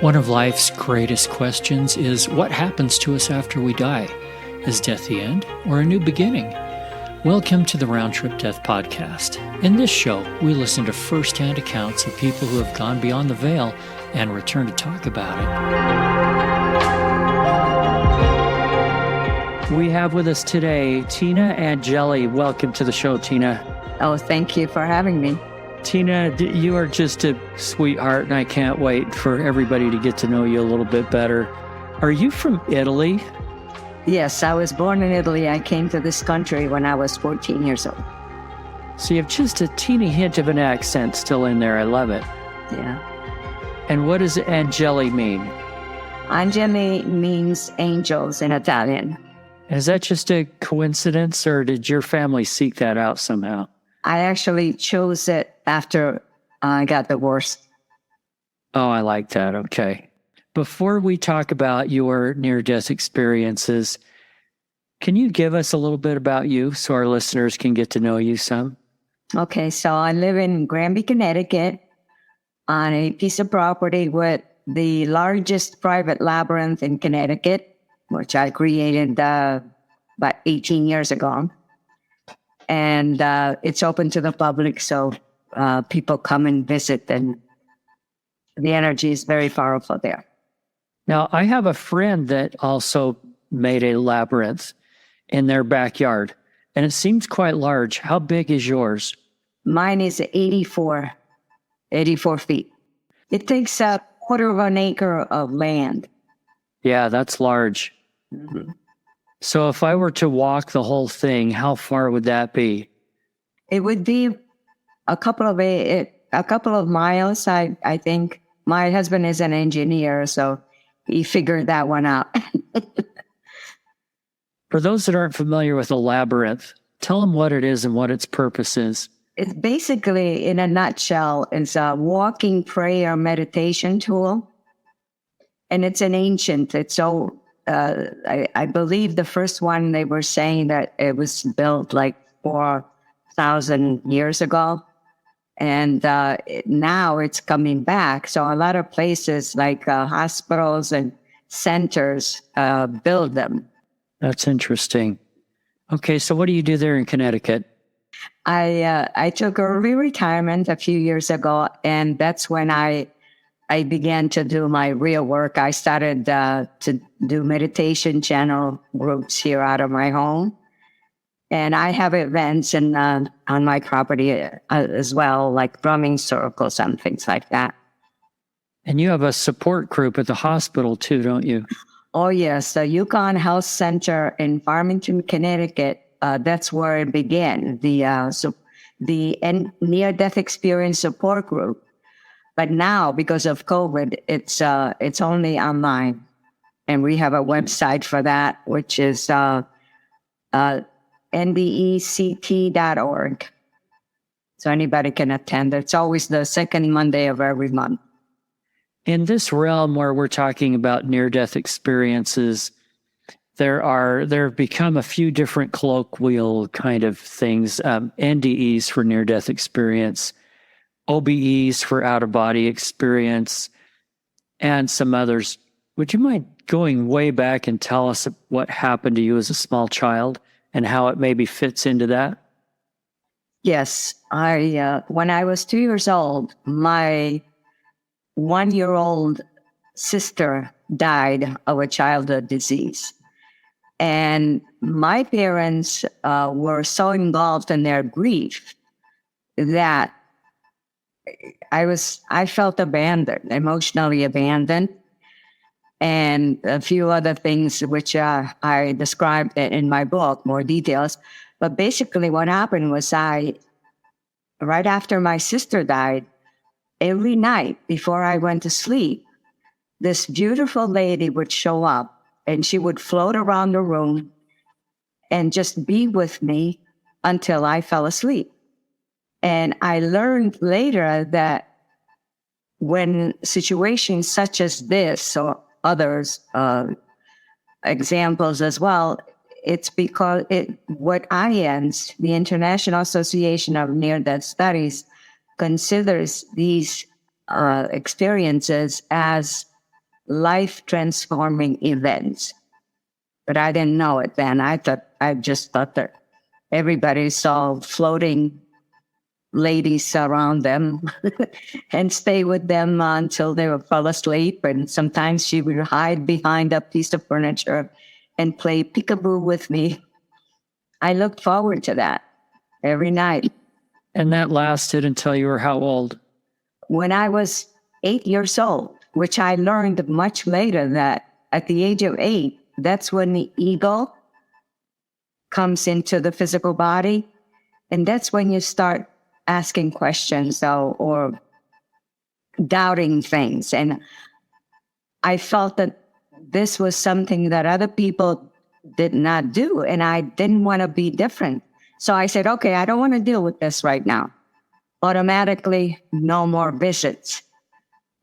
One of life's greatest questions is what happens to us after we die? Is death the end or a new beginning? Welcome to the Round Trip Death Podcast. In this show, we listen to first-hand accounts of people who have gone beyond the veil and return to talk about it. We have with us today Tina Angeli. Welcome to the show, Tina. Oh, thank you for having me. Tina, you are just a sweetheart, and I can't wait for everybody to get to know you a little bit better. Are you from Italy? Yes, I was born in Italy. I came to this country when I was 14 years old. So you have just a teeny hint of an accent still in there. I love it. Yeah. And what does Angeli mean? Angeli means angels in Italian. Is that just a coincidence, or did your family seek that out somehow? I actually chose it after I got divorced. Oh, I like that. Okay. Before we talk about your near-death experiences, can you give us a little bit about you so our listeners can get to know you some? Okay, so I live in Granby, Connecticut, on a piece of property with the largest private labyrinth in Connecticut, which I created about 18 years ago. And it's open to the public, so people come and visit, and the energy is very powerful there. Now, I have a friend that also made a labyrinth in their backyard, and it seems quite large. How big is yours? Mine is 84 feet. It takes a quarter of an acre of land. Yeah, that's large. Mm-hmm. So if I were to walk the whole thing, how far would that be? It would be a couple of miles, I think. My husband is an engineer, so he figured that one out. For those that aren't familiar with a labyrinth, tell them what it is and what its purpose is. It's basically, in a nutshell, it's a walking prayer meditation tool. And it's an ancient, I believe the first one, they were saying that it was built like 4,000 years ago. And now it's coming back. So a lot of places like hospitals and centers build them. That's interesting. Okay, so what do you do there in Connecticut? I took early retirement a few years ago, and that's when I began to do my real work. I started to do meditation channel groups here out of my home. And I have events on my property as well, like drumming circles and things like that. And you have a support group at the hospital too, don't you? Oh, yes. The Yukon Health Center in Farmington, Connecticut. That's where it began, the near-death experience support group. But now, because of COVID, it's only online, and we have a website for that, which is ndect.org. So anybody can attend. It's always the second Monday of every month. In this realm where we're talking about near-death experiences, there have become a few different colloquial kind of things. NDEs for near-death experience, OBEs for out-of-body experience, and some others. Would you mind going way back and tell us what happened to you as a small child and how it maybe fits into that? Yes. When I was 2 years old, my 1-year-old sister died of a childhood disease. And my parents were so involved in their grief that I felt abandoned, emotionally abandoned, and a few other things which I described in my book, more details. But basically what happened was right after my sister died, every night before I went to sleep, this beautiful lady would show up, and she would float around the room and just be with me until I fell asleep. And I learned later that when situations such as this or others, examples as well, it's because what IANS, the International Association of Near-Death Studies, considers these experiences as life-transforming events. But I didn't know it then. I just thought that everybody saw floating ladies around them and stay with them until they would fall asleep. And sometimes she would hide behind a piece of furniture and play peekaboo with me. I looked forward to that every night. And that lasted until you were how old? When I was 8 years old, which I learned much later that at the age of 8, that's when the ego comes into the physical body. And that's when you start asking questions or doubting things. And I felt that this was something that other people did not do. And I didn't want to be different. So I said, okay, I don't want to deal with this right now. Automatically, no more visits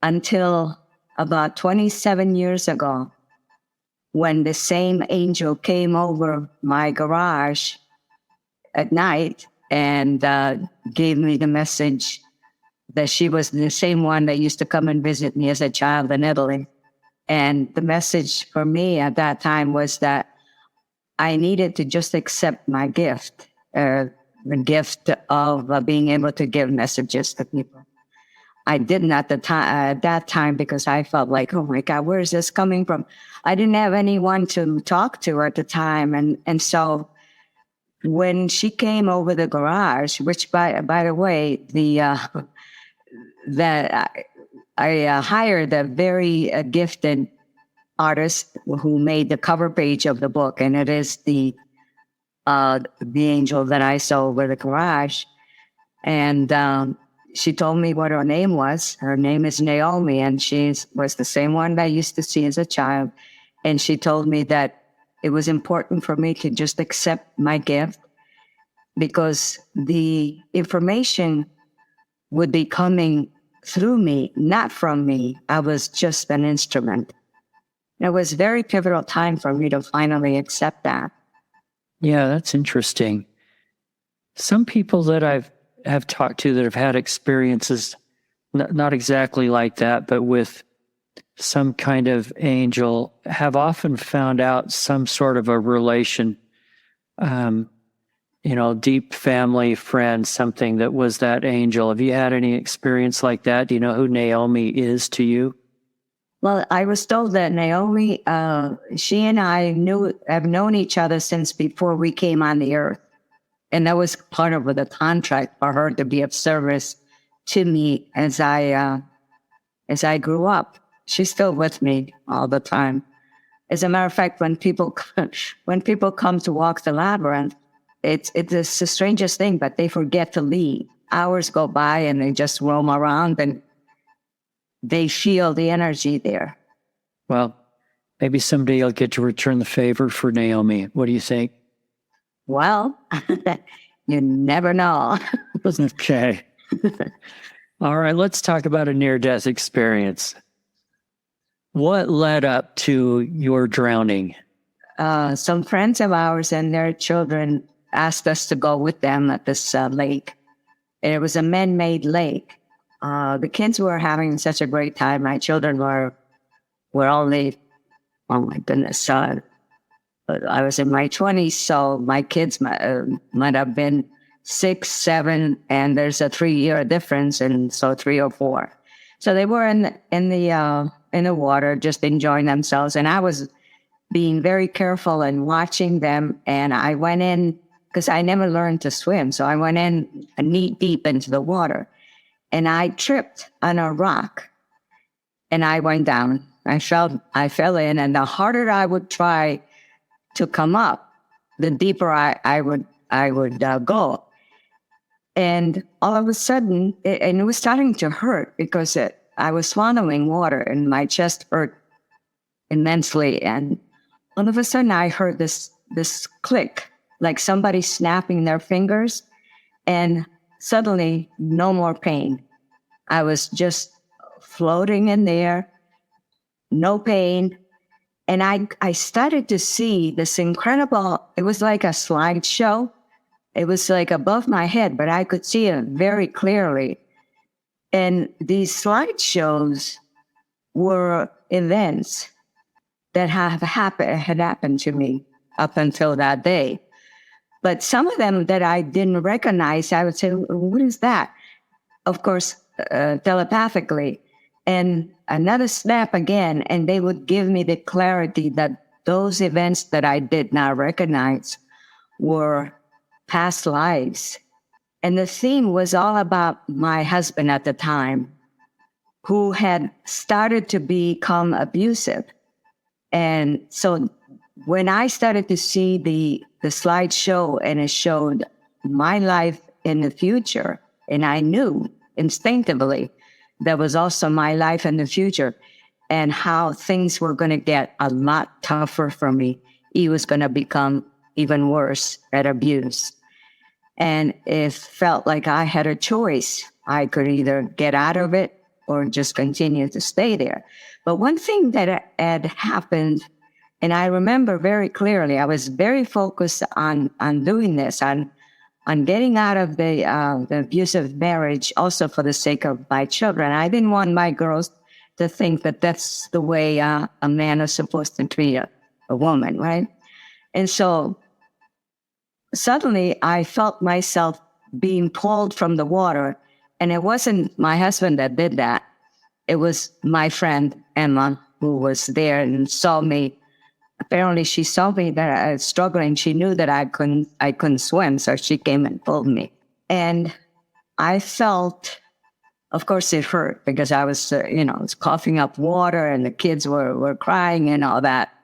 until about 27 years ago, when the same angel came over my garage at night and gave me the message that she was the same one that used to come and visit me as a child in Italy. And the message for me at that time was that I needed to just accept my gift, the gift of being able to give messages to people. I didn't at that time because I felt like, oh my God, where is this coming from? I didn't have anyone to talk to at the time. And so when she came over the garage, which by the way, I hired a very gifted artist who made the cover page of the book, and it is the angel that I saw over the garage. And she told me what her name was. Her name is Naomi, and she was the same one that I used to see as a child. And she told me that it was important for me to just accept my gift because the information would be coming through me, not from me. I was just an instrument. It was a very pivotal time for me to finally accept that. Yeah, that's interesting. Some people that have talked to that have had experiences, not exactly like that, but with some kind of angel, have often found out some sort of a relation, deep family friend, something that was that angel. Have you had any experience like that? Do you know who Naomi is to you? Well, I was told that Naomi, she and I have known each other since before we came on the earth. And that was part of the contract for her to be of service to me as I grew up. She's still with me all the time. As a matter of fact, when people come to walk the labyrinth, it's the strangest thing, but they forget to leave. Hours go by and they just roam around and they feel the energy there. Well, maybe someday you'll get to return the favor for Naomi. What do you think? Well, you never know. Okay. All right, let's talk about a near-death experience. What led up to your drowning? Some friends of ours and their children asked us to go with them at this lake. And it was a man-made lake. The kids were having such a great time. My children were only, oh my goodness, I was in my 20s, so my kids might have been 6, 7, and there's a 3-year difference, and so 3 or 4. So they were in the water, just enjoying themselves, and I was being very careful and watching them. And I went in because I never learned to swim, so I went in knee deep into the water, and I tripped on a rock, and I went down. I fell in, and the harder I would try to come up, the deeper I would go. And all of a sudden, it was starting to hurt because I was swallowing water and my chest hurt immensely. And all of a sudden, I heard this click, like somebody snapping their fingers, and suddenly, no more pain. I was just floating in there, no pain. And I started to see this incredible, it was like a slideshow. It was like above my head, but I could see it very clearly. And these slideshows were events that had happened to me up until that day. But some of them that I didn't recognize, I would say, what is that? Of course, telepathically. And another snap again, and they would give me the clarity that those events that I did not recognize were past lives. And the theme was all about my husband at the time, who had started to become abusive. And so when I started to see the slideshow and it showed my life in the future, and I knew instinctively that was also my life in the future and how things were going to get a lot tougher for me. He was going to become even worse at abuse. And it felt like I had a choice. I could either get out of it or just continue to stay there. But one thing that had happened, and I remember very clearly, I was very focused on doing this, on getting out of the abusive marriage, also for the sake of my children. I didn't want my girls to think that that's the way a man is supposed to treat a woman, right? And so suddenly I felt myself being pulled from the water, and it wasn't my husband that did that. It was my friend, Emma, who was there and saw me. Apparently she saw me that I was struggling. She knew that I couldn't swim, so she came and pulled me. And I felt, of course it hurt because I was, was coughing up water and the kids were crying and all that.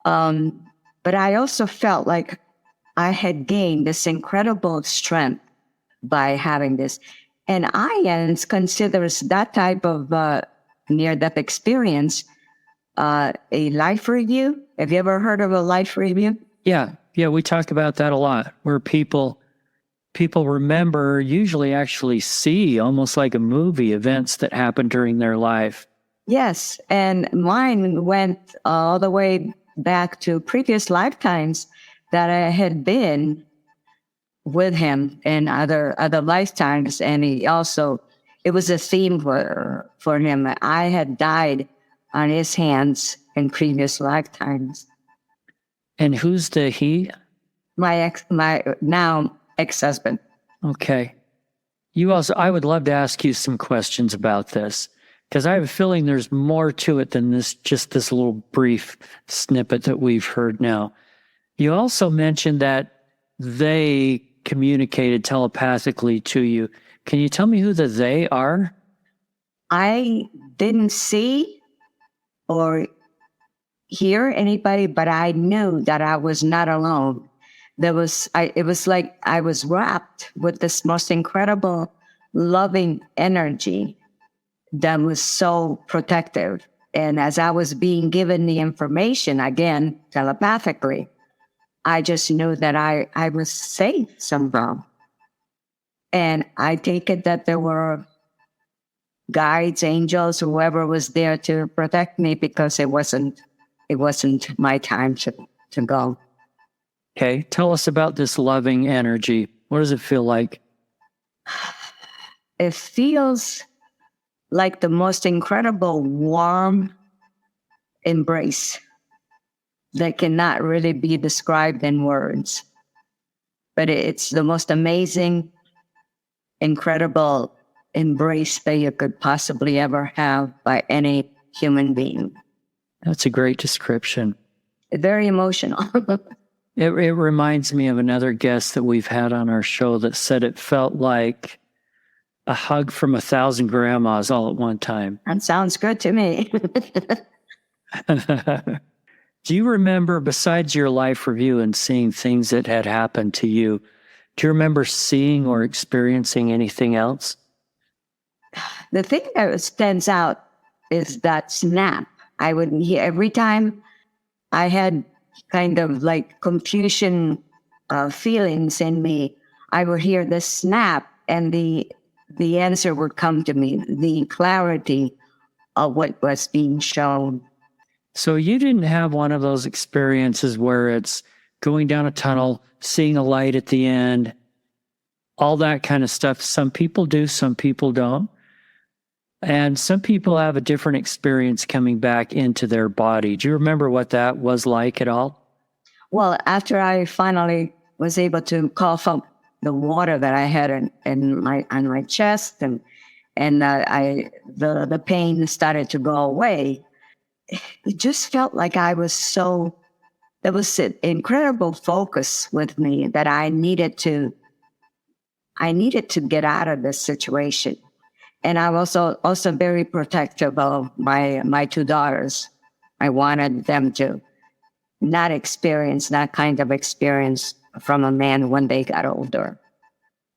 But I also felt like I had gained this incredible strength by having this. And Ians considers that type of near-death experience a life review. Have you ever heard of a life review? Yeah, we talk about that a lot, where people remember, usually actually see, almost like a movie, events that happened during their life. Yes, and mine went all the way back to previous lifetimes that I had been with him in other lifetimes, and he also, it was a theme for him. I had died on his hands in previous lifetimes. And who's the he? My now ex-husband. Okay. I would love to ask you some questions about this, because I have a feeling there's more to it than just this little brief snippet that we've heard now. You also mentioned that they communicated telepathically to you. Can you tell me who the they are? I didn't see or hear anybody, but I knew that I was not alone. It was like I was wrapped with this most incredible, loving energy that was so protective. And as I was being given the information, again, telepathically, I just knew that I was safe somehow. And I take it that there were guides, angels, whoever was there to protect me, because it wasn't my time to go. Okay, tell us about this loving energy. What does it feel like? It feels like the most incredible warm embrace that cannot really be described in words. But it's the most amazing, incredible embrace that you could possibly ever have by any human being. That's a great description. Very emotional. It reminds me of another guest that we've had on our show that said it felt like a hug from 1,000 grandmas all at one time. That sounds good to me. Do you remember, besides your life review and seeing things that had happened to you, do you remember seeing or experiencing anything else? The thing that stands out is that snap. I would hear every time I had kind of like confusion feelings in me, I would hear the snap, and the answer would come to me, the clarity of what was being shown. So you didn't have one of those experiences where it's going down a tunnel, seeing a light at the end, all that kind of stuff. Some people do, some people don't. And some people have a different experience coming back into their body. Do you remember what that was like at all? Well, after I finally was able to cough up the water that I had in my on my chest, and the pain started to go away, it just felt like I was so. There was an incredible focus with me that I needed to get out of this situation. And I was also very protective of my two daughters. I wanted them to not experience that kind of experience from a man when they got older.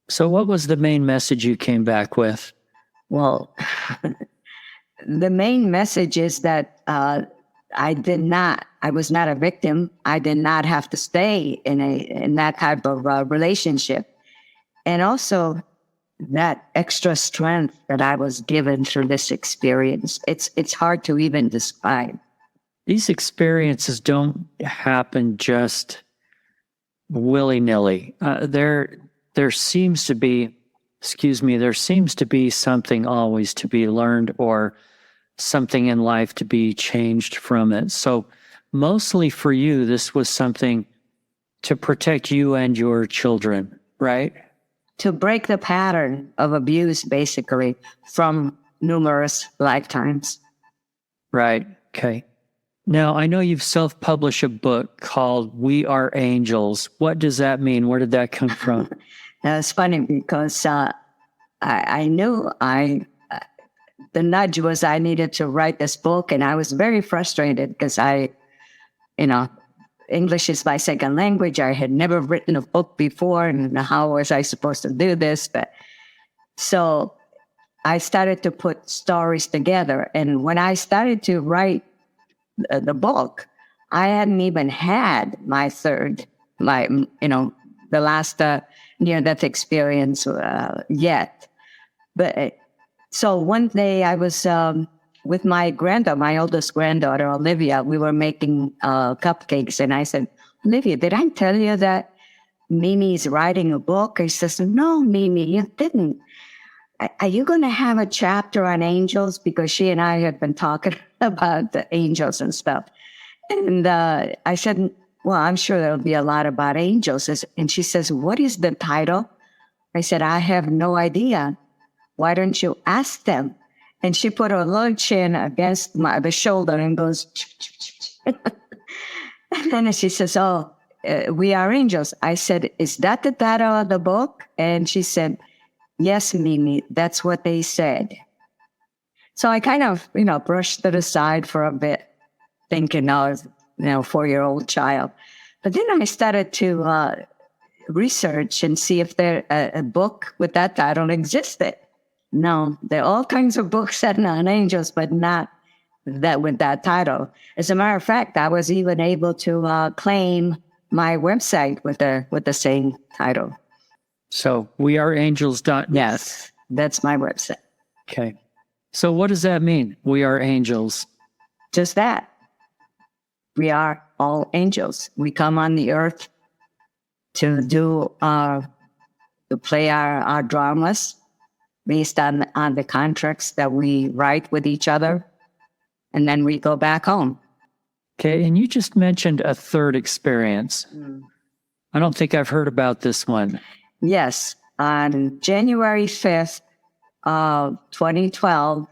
So, what was the main message you came back with? Well, the main message is that I was not a victim. I did not have to stay in that type of relationship. And also that extra strength that I was given through this experience. It's hard to even describe. These experiences don't happen just willy-nilly. There seems to be, there seems to be something always to be learned or something in life to be changed from it. So mostly for you, this was something to protect you and your children, right? To break the pattern of abuse, basically, from numerous lifetimes. Right. Okay. Now, I know you've self-published a book called We Are Angels. What does that mean? Where did that come from? It's funny because I knew the nudge was I needed to write this book, and I was very frustrated because English is my second language. I had never written a book before, and how was I supposed to do this? So I started to put stories together. And when I started to write the book, I hadn't even had the last near-death experience yet. But so one day I was with my oldest granddaughter, Olivia. We were making cupcakes, and I said, Olivia, did I tell you that Mimi's writing a book? She says, no, Mimi, you didn't. Are you going to have a chapter on angels? Because she and I had been talking about the angels and stuff. And I said, well, I'm sure there'll be a lot about angels. And she says, what is the title? I said, I have no idea. Why don't you ask them? And she put her little chin against the shoulder and goes, and then she says, We Are Angels. I said, is that the title of the book? And she said, yes, Mimi, that's what they said. So I kind of, brushed it aside for a bit, thinking I was, 4-year-old child. But then I started to research and see if there a book with that title existed. No, there are all kinds of books set on angels, but not that with that title. As a matter of fact, I was even able to claim my website with the same title. So weareangels.net. Yes, that's my website. Okay. So what does that mean? We are angels. Just that. We are all angels. We come on the earth to play our dramas based on the contracts that we write with each other, and then we go back home. Okay, and you just mentioned a third experience. I don't think I've heard about this one. Yes, on January 5th of 2012,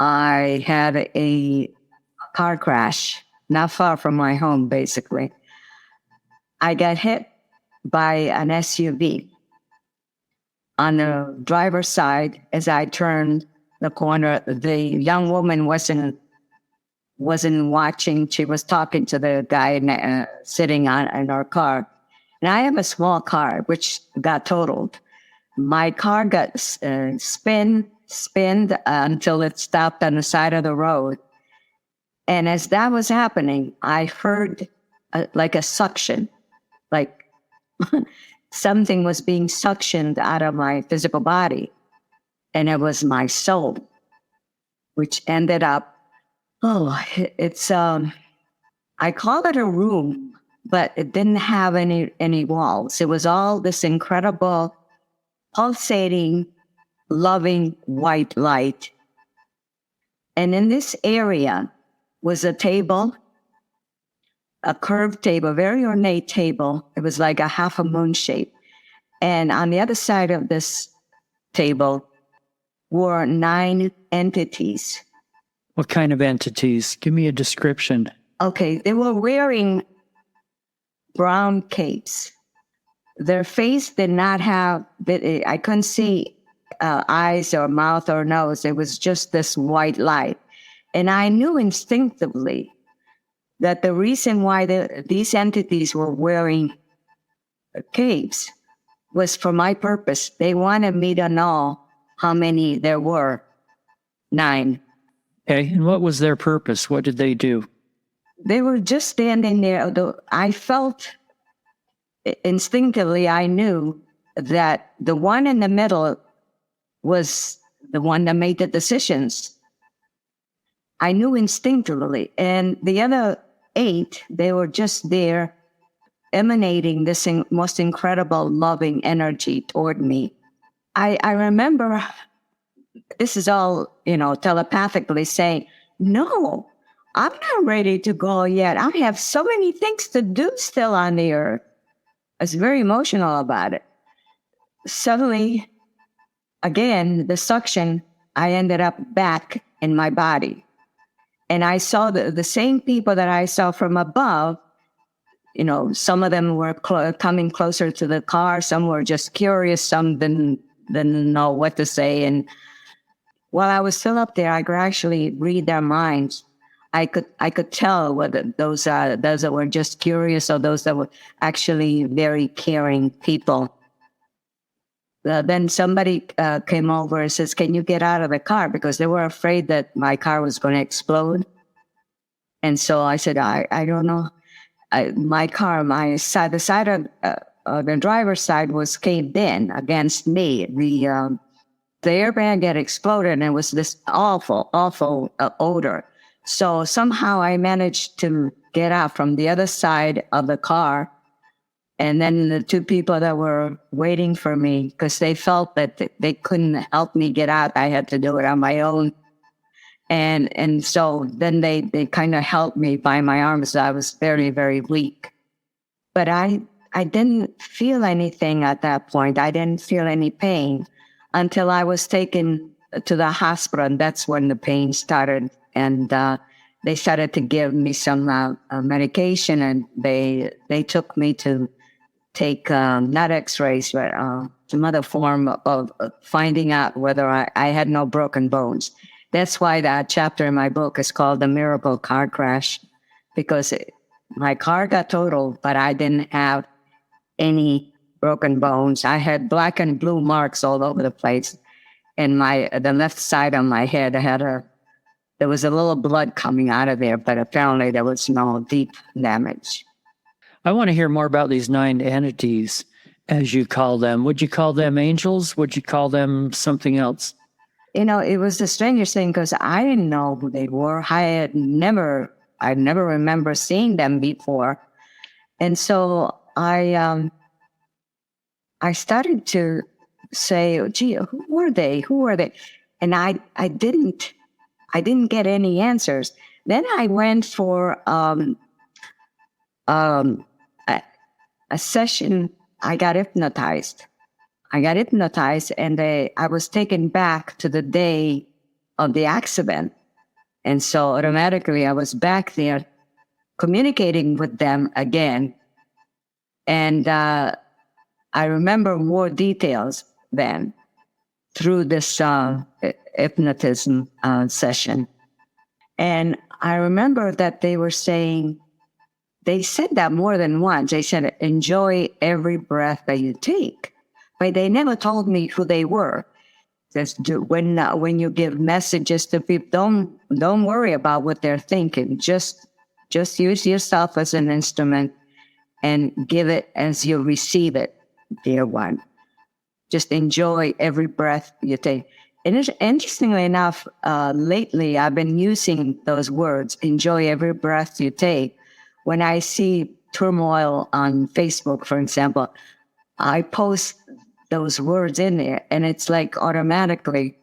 I had a car crash, not far from my home, basically. I got hit by an SUV. On the driver's side, as I turned the corner, the young woman wasn't watching. She was talking to the guy sitting in our car. And I have a small car, which got totaled. My car got spinned until it stopped on the side of the road. And as that was happening, I heard like a suction, like something was being suctioned out of my physical body. And it was my soul, which ended up, I call it a room, but it didn't have any walls. It was all this incredible, pulsating loving white light. And in this area was a table, a curved table, a very ornate table. It was like a half a moon shape. And on the other side of this table were 9 entities. What kind of entities? Give me a description. Okay, they were wearing brown capes. Their face did not have, I couldn't see eyes or mouth or nose. It was just this white light. And I knew instinctively that the reason why these entities were wearing capes was for my purpose. They wanted me to know how many there were. 9. Okay, and what was their purpose? What did they do? They were just standing there. Although I felt instinctively, I knew that the one in the middle was the one that made the decisions. I knew instinctively. And the other 8, they were just there emanating this most incredible loving energy toward me. I remember, this is all, telepathically saying, no, I'm not ready to go yet. I have so many things to do still on the earth. I was very emotional about it. Suddenly, again, the suction, I ended up back in my body. And I saw the same people that I saw from above. Some of them were coming closer to the car. Some were just curious. Some didn't know what to say. And while I was still up there, I could actually read their minds. I could tell whether those that were just curious or those that were actually very caring people. Then somebody came over and says, "Can you get out of the car?" Because they were afraid that my car was going to explode. And so I said, I don't know. My car, the side of the driver's side was caved in against me. The airbag had exploded, and it was this awful odor. So somehow I managed to get out from the other side of the car. And then the 2 people that were waiting for me, because they felt that they couldn't help me get out, I had to do it on my own. And so then they kind of helped me by my arms. I was very, very weak. But I didn't feel anything at that point. I didn't feel any pain until I was taken to the hospital. And that's when the pain started. And they started to give me some medication. And they took me to take not x-rays, but some other form of finding out whether I had no broken bones. That's why that chapter in my book is called The Miracle Car Crash, because my car got totaled, but I didn't have any broken bones. I had black and blue marks all over the place. And the left side of my head there was a little blood coming out of there, but apparently there was no deep damage. I want to hear more about these 9 entities, as you call them. Would you call them angels? Would you call them something else? It was the strangest thing because I didn't know who they were. I never remember seeing them before. And so I started to say, gee, who were they? Who were they? And I didn't get any answers. Then I went for a session. I got hypnotized, and I was taken back to the day of the accident. And so automatically I was back there communicating with them again. And I remember more details then through this hypnotism session. And I remember that they said that more than once. They said, enjoy every breath that you take. But they never told me who they were. When you give messages to people, don't worry about what they're thinking. Just use yourself as an instrument and give it as you receive it, dear one. Just enjoy every breath you take. And interestingly enough, lately I've been using those words, enjoy every breath you take. When I see turmoil on Facebook, for example, I post those words in there, and it's like automatically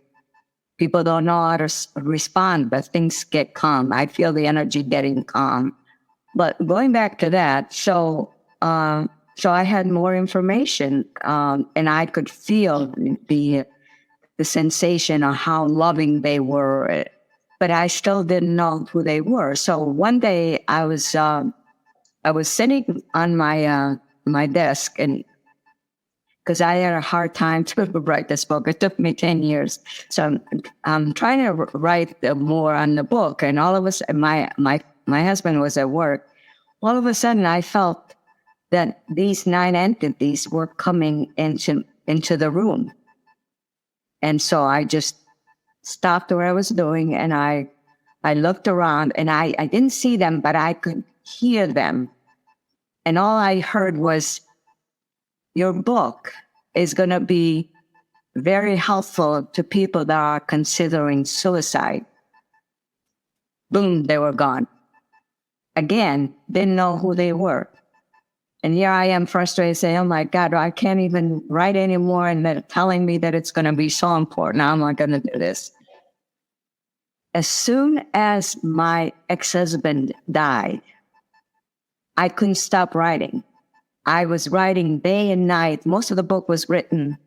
people don't know how to respond, but things get calm. I feel the energy getting calm. But going back to that, so I had more information, and I could feel the sensation of how loving they were, but I still didn't know who they were. So one day I was sitting on my desk, and because I had a hard time to write this book, it took me 10 years. So I'm trying to write more on the book, and all of a sudden, my husband was at work. All of a sudden, I felt that these 9 entities were coming into the room. And so I just stopped what I was doing, and I looked around, and I didn't see them, but I could hear them. And all I heard was, your book is going to be very helpful to people that are considering suicide. Boom, they were gone. Again, didn't know who they were. And here I am frustrated, saying, oh my God, I can't even write anymore. And they're telling me that it's going to be so important. I'm not going to do this. As soon as my ex-husband died, I couldn't stop writing. I was writing day and night. Most of the book was written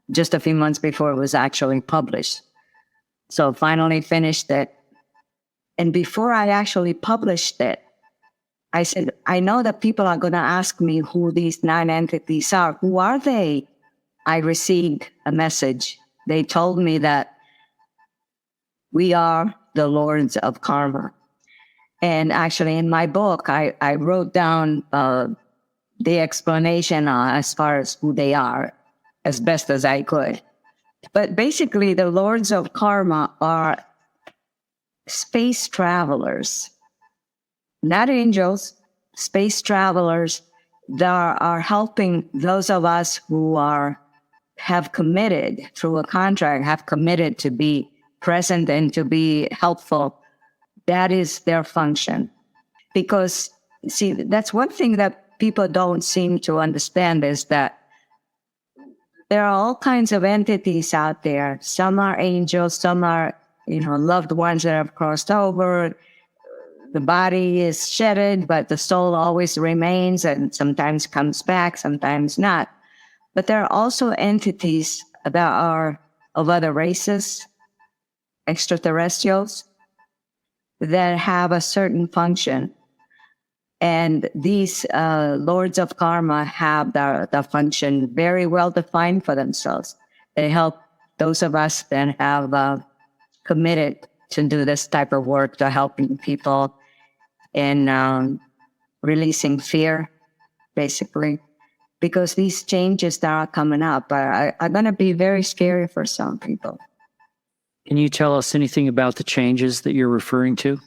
just a few months before it was actually published. So finally finished it. And before I actually published it, I said, I know that people are going to ask me who these 9 entities are. Who are they? I received a message. They told me that we are the lords of karma. And actually, in my book, I wrote down the explanation as far as who they are, as best as I could. But basically, the lords of karma are space travelers, not angels, space travelers that are helping those of us who have committed through a contract, have committed to be present and to be helpful. That is their function. Because, see, that's one thing that people don't seem to understand, is that there are all kinds of entities out there. Some are angels, some are, loved ones that have crossed over. The body is shedded, but the soul always remains and sometimes comes back, sometimes not. But there are also entities that are of other races, extraterrestrials, that have a certain function. And these lords of karma have the function very well defined for themselves. They help those of us that have committed to do this type of work, to helping people in releasing fear, basically. Because these changes that are coming up are going to be very scary for some people. Can you tell us anything about the changes that you're referring to?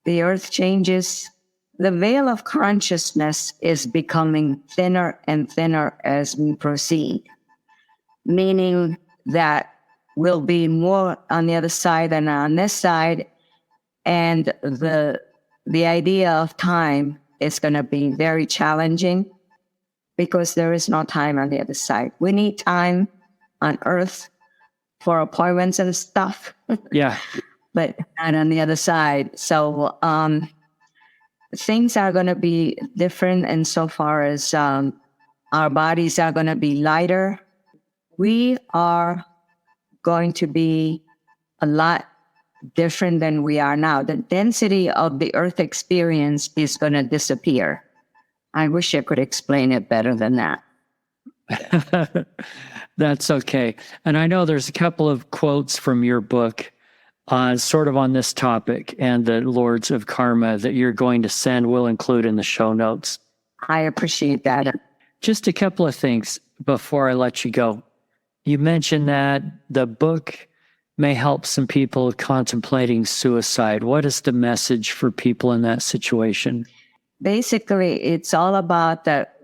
The earth changes. The veil of consciousness is becoming thinner and thinner as we proceed, meaning that we'll be more on the other side than on this side, and the idea of time is going to be very challenging because there is no time on the other side. We need time on earth for appointments and stuff. Yeah. But not on the other side. So things are going to be different insofar as our bodies are going to be lighter. We are going to be a lot different than we are now. The density of the earth experience is going to disappear. I wish I could explain it better than that. That's okay. And I know there's a couple of quotes from your book sort of on this topic and the lords of karma that you're going to send. We'll include in the show notes. I appreciate that. Just a couple of things before I let you go. You mentioned that the book may help some people contemplating suicide. What is the message for people in that situation? Basically, it's all about that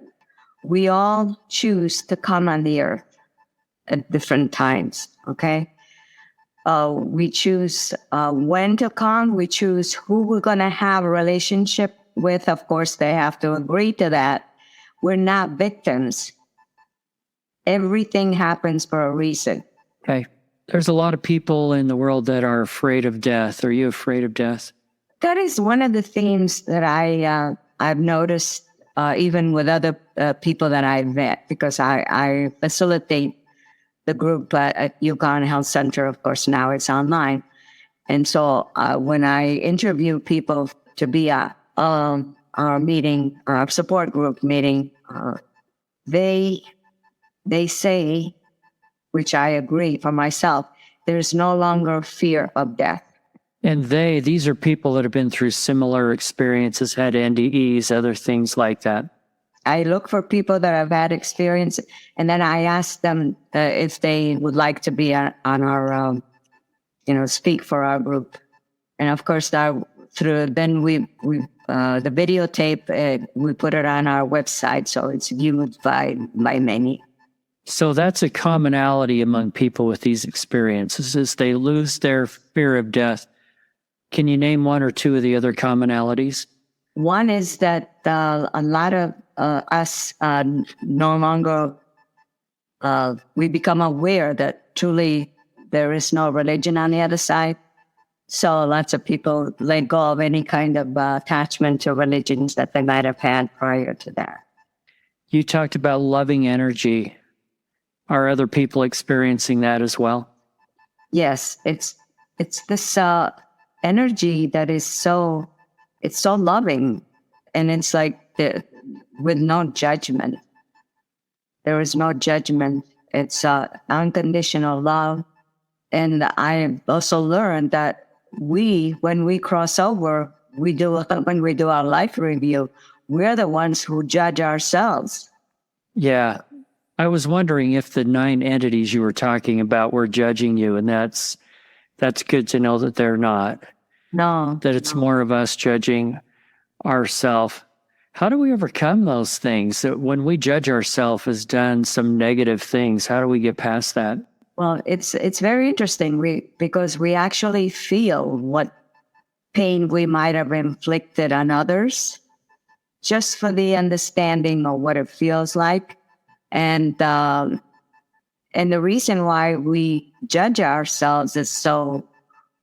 we all choose to come on the earth at different times, okay? We choose when to come. We choose who we're going to have a relationship with. Of course, they have to agree to that. We're not victims. Everything happens for a reason. Okay. There's a lot of people in the world that are afraid of death. Are you afraid of death? That is one of the themes that I've noticed even with other people that I've met, because I facilitate the group at Yukon Health Center. Of course, now it's online. And so when I interview people to be at our meeting, our support group meeting, they say, which I agree for myself, there's no longer fear of death. And these are people that have been through similar experiences, had NDEs, other things like that. I look for people that have had experience, and then I ask them if they would like to be on our, speak for our group. And of course, the videotape, we put it on our website, so it's viewed by many. So that's a commonality among people with these experiences, is they lose their fear of death. Can you name one or two of the other commonalities? One is that a lot of us no longer, we become aware that truly there is no religion on the other side. So lots of people let go of any kind of attachment to religions that they might have had prior to that. You talked about loving energy. Are other people experiencing that as well? Yes, it's this energy that is so loving, and it's like with no judgment. There is no judgment. It's unconditional love. And I also learned that when we cross over, when we do our life review, we're the ones who judge ourselves. Yeah. I was wondering if the 9 entities you were talking about were judging you, and that's good to know that they're not. No. That it's more of us judging ourselves. How do we overcome those things? That when we judge ourselves as done some negative things, how do we get past that? Well, it's very interesting because we actually feel what pain we might have inflicted on others, just for the understanding of what it feels like. And the reason why we judge ourselves is so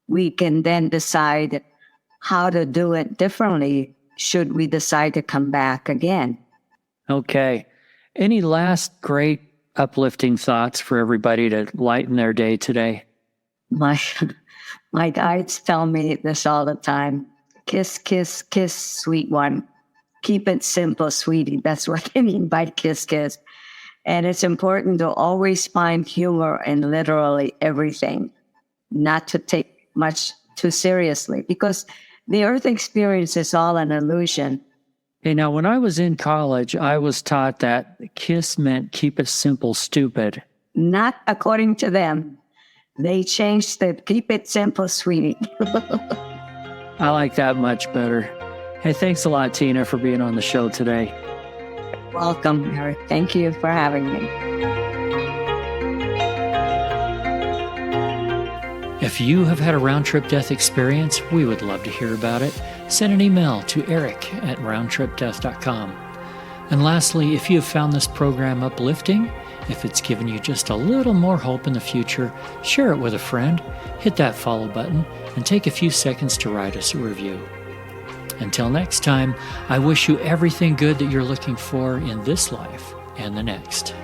we can then decide how to do it differently should we decide to come back again. Okay. Any last great uplifting thoughts for everybody to lighten their day today? My guides tell me this all the time. Kiss, kiss, kiss, sweet one. Keep it simple, sweetie. That's what they mean by kiss, kiss. And it's important to always find humor in literally everything, not to take much too seriously, because the earth experience is all an illusion. Hey, now, when I was in college, I was taught that KISS meant keep it simple, stupid. Not according to them. They changed the keep it simple, sweetie. I like that much better. Hey, thanks a lot, Tina, for being on the show today. Welcome, Eric. Thank you for having me. If you have had a round-trip death experience, we would love to hear about it. Send an email to eric@roundtripdeath.com. And lastly, if you have found this program uplifting, if it's given you just a little more hope in the future, share it with a friend, hit that follow button, and take a few seconds to write us a review. Until next time, I wish you everything good that you're looking for in this life and the next.